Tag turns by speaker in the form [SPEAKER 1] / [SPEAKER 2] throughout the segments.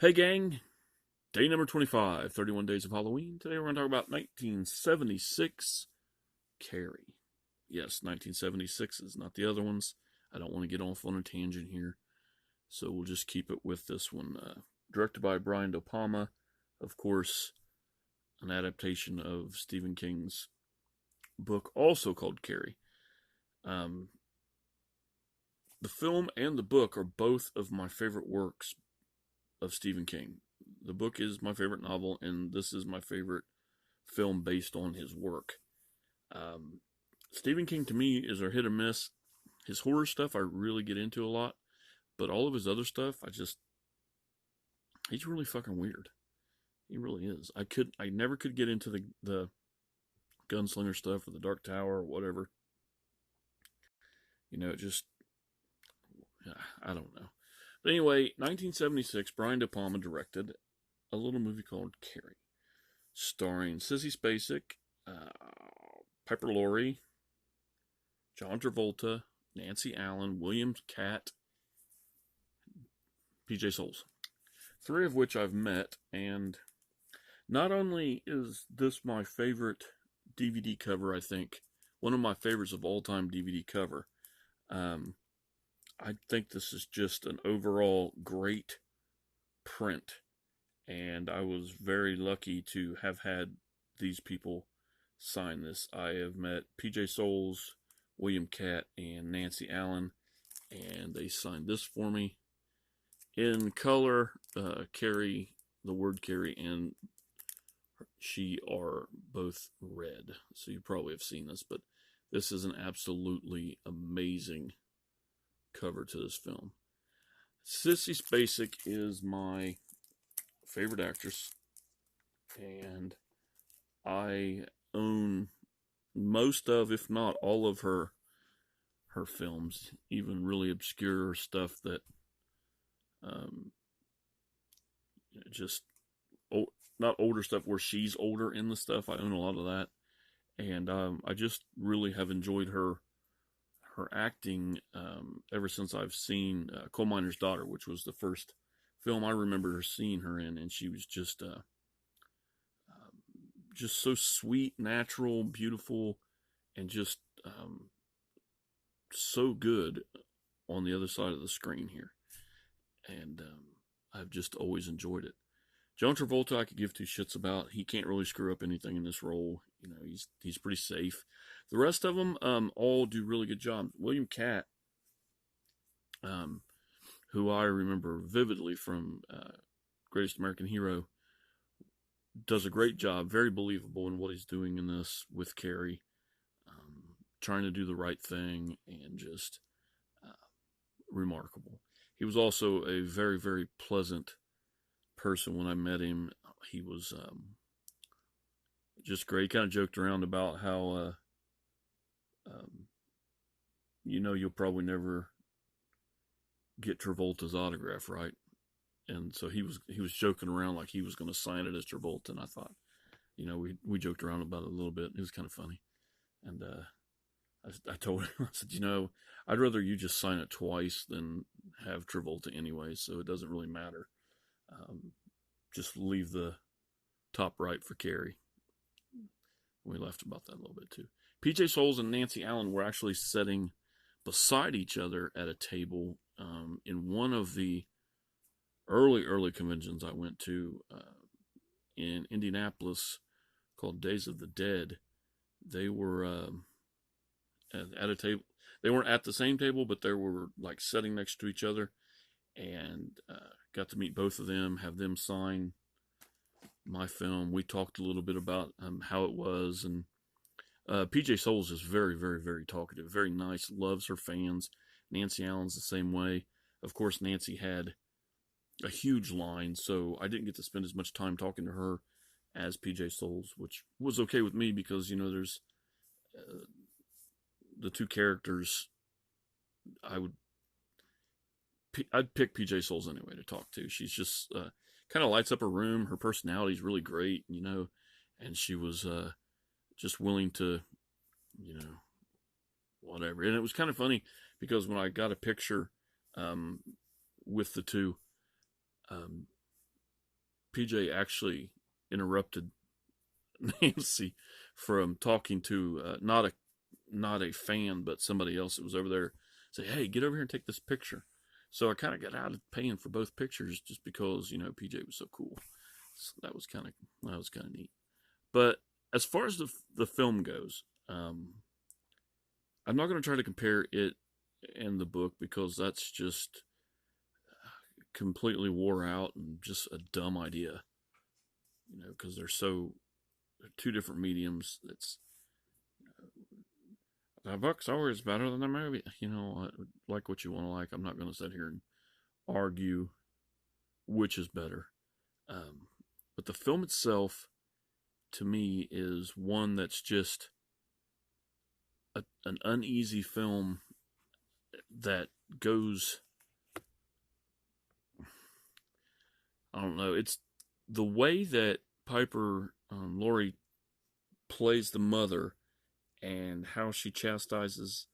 [SPEAKER 1] Hey gang, day number 25, 31 Days of Halloween. Today we're going to talk about 1976 Carrie. Yes, 1976 is not the other ones. I don't want to get off on a tangent here, so we'll just keep it with this one. Directed by Brian De Palma, of course, an adaptation of Stephen King's book, also called Carrie. Um, the film and the book are both of my favorite works of Stephen King. The book is my favorite novel, and this is my favorite film based on his work. Um, Stephen King to me is a hit or miss. His horror stuff I really get into a lot, but all of his other stuff, he's really fucking weird. He really is. I never could get into the gunslinger stuff or the Dark Tower or whatever. You know, it just, I don't know. But anyway, 1976, Brian De Palma directed a little movie called Carrie, starring Sissy Spacek, Piper Laurie, John Travolta, Nancy Allen, William Catt, PJ Souls. Three of which I've met, and not only is this my favorite DVD cover, I think, one of my favorites of all time DVD cover, I think this is just an overall great print, and I was very lucky to have had these people sign this. I have met PJ Souls, William Catt, and Nancy Allen, and they signed this for me. In color, Carrie, the word Carrie, and she are both red, so you probably have seen this, but this is an absolutely amazing cover to this film. Sissy Spacek is my favorite actress, and I own most of, if not all of her films, even really obscure stuff that just not older stuff where she's older in the stuff. I own a lot of that, and I just really have enjoyed her acting ever since I've seen Coal Miner's Daughter, which was the first film I remember seeing her in, and she was just so sweet, natural, beautiful, and just so good on the other side of the screen here. And I've just always enjoyed it. John Travolta, I could give two shits about. He can't really screw up anything in this role. You know, he's pretty safe. The rest of them all do really good jobs. William Catt, who I remember vividly from Greatest American Hero, does a great job. Very believable in what he's doing in this with Carrie, trying to do the right thing, and just remarkable. He was also a very, very pleasant person when I met him. He was just great. He kind of joked around about how you'll probably never get Travolta's autograph, right? And so he was joking around like he was going to sign it as Travolta, and I thought, we joked around about it a little bit. It was kind of funny, and I told him, I said, I'd rather you just sign it twice than have Travolta anyway, so it doesn't really matter. Just leave the top right for Carrie. We laughed about that a little bit too. PJ Souls and Nancy Allen were actually sitting beside each other at a table in one of the early conventions I went to in Indianapolis called Days of the Dead. They were at a table. They weren't at the same table, but they were like sitting next to each other, and got to meet both of them, have them sign my film. We talked a little bit about how it was, and PJ Souls is very, very, very talkative, very nice, loves her fans. Nancy Allen's the same way. Of course, Nancy had a huge line, so I didn't get to spend as much time talking to her as PJ Souls, which was okay with me because, there's the two characters. I'd pick PJ Souls anyway to talk to. She's just kind of lights up a room. Her personality's really great, and she was just willing to, whatever. And it was kind of funny because when I got a picture with the two, PJ actually interrupted Nancy from talking to not a fan, but somebody else that was over there. Say, hey, get over here and take this picture. So I kind of got out of paying for both pictures just because PJ was so cool. So that was kind of neat. But as far as the film goes, I'm not going to try to compare it and the book because that's just completely wore out and just a dumb idea. Because they're two different mediums. It's the book's always better than the movie. Like what you want to like. I'm not going to sit here and argue which is better. But the film itself, to me, is one that's just an uneasy film that goes. I don't know. It's the way that Piper Laurie plays the mother and how she chastises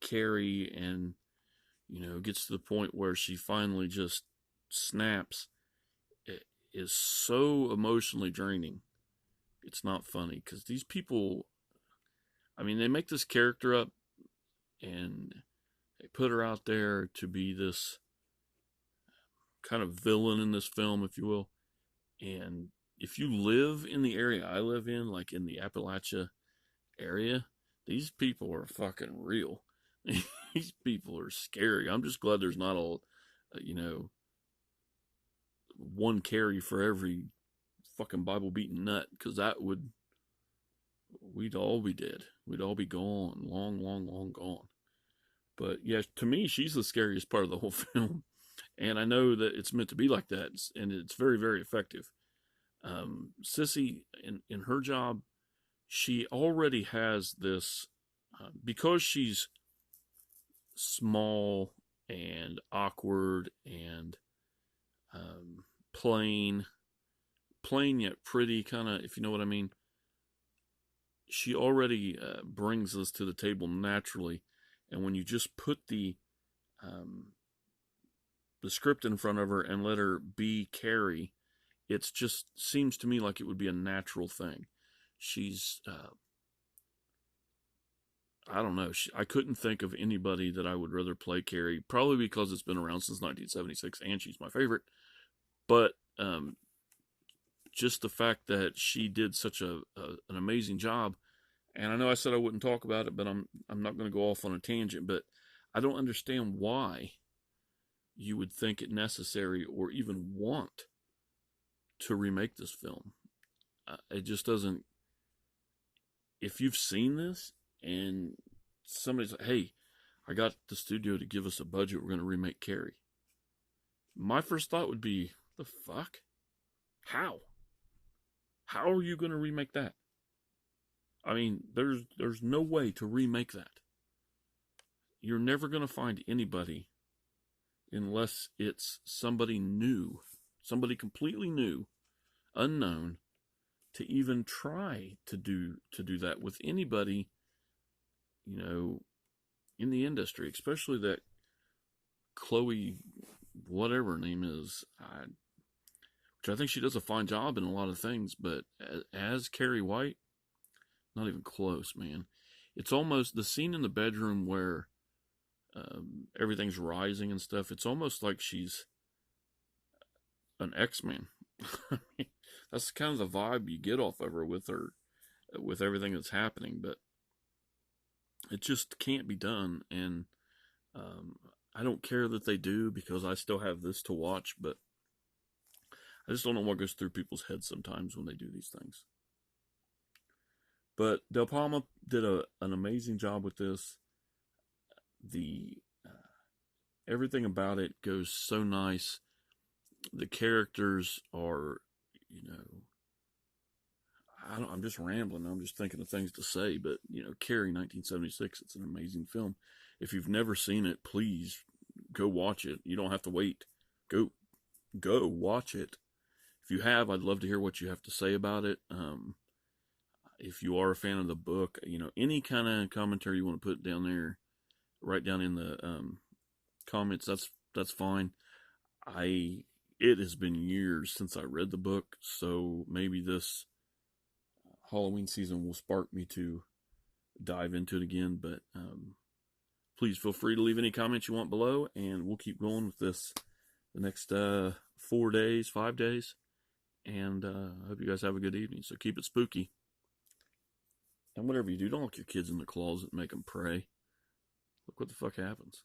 [SPEAKER 1] Carrie and gets to the point where she finally just snaps. It is so emotionally draining. It's not funny because these people, I mean, they make this character up and they put her out there to be this kind of villain in this film, if you will. And if you live in the area I live in, like in the Appalachia area, these people are fucking real. These people are scary. I'm just glad there's not all, one Carrie for every fucking Bible beating nut, because we'd all be dead. We'd all be gone, long, long, long gone. But yeah, to me, she's the scariest part of the whole film. And I know that it's meant to be like that, and it's very, very effective. Sissy, in her job, she already has this, because she's small and awkward and plain yet pretty, kind of, if you know what I mean. She already brings this to the table naturally, and when you just put the script in front of her and let her be Carrie, it just seems to me like it would be a natural thing. She's, I don't know, I couldn't think of anybody that I would rather play Carrie, probably because it's been around since 1976 and she's my favorite. But just the fact that she did such an amazing job, and I know I said I wouldn't talk about it, but I'm not going to go off on a tangent, but I don't understand why you would think it necessary or even want to remake this film. It just doesn't. If you've seen this and somebody's like, hey, I got the studio to give us a budget, we're going to remake Carrie, my first thought would be, the fuck? How are you going to remake that? I mean, there's no way to remake that. You're never going to find anybody unless it's somebody new, somebody completely new, unknown, to even try to do that with anybody, in the industry, especially that Chloe, whatever her name is, which I think she does a fine job in a lot of things, but as Carrie White, not even close, man. It's almost the scene in the bedroom where everything's rising and stuff. It's almost like she's an X-Men. That's kind of the vibe you get off of her, with everything that's happening. But it just can't be done, and I don't care that they do, because I still have this to watch. But I just don't know what goes through people's heads sometimes when they do these things. But Del Palma did an amazing job with this. The everything about it goes so nice. The characters are, I'm just rambling. I'm just thinking of things to say. But Carrie, 1976. It's an amazing film. If you've never seen it, please go watch it. You don't have to wait. Go watch it. If you have, I'd love to hear what you have to say about it. If you are a fan of the book, any kind of commentary you want to put down there, write down in the comments. That's fine. I it has been years since I read the book, so maybe this Halloween season will spark me to dive into it again. But please feel free to leave any comments you want below, and we'll keep going with this the next 4 days, 5 days. And I hope you guys have a good evening. So keep it spooky. And whatever you do, don't lock your kids in the closet and make them pray. Look what the fuck happens.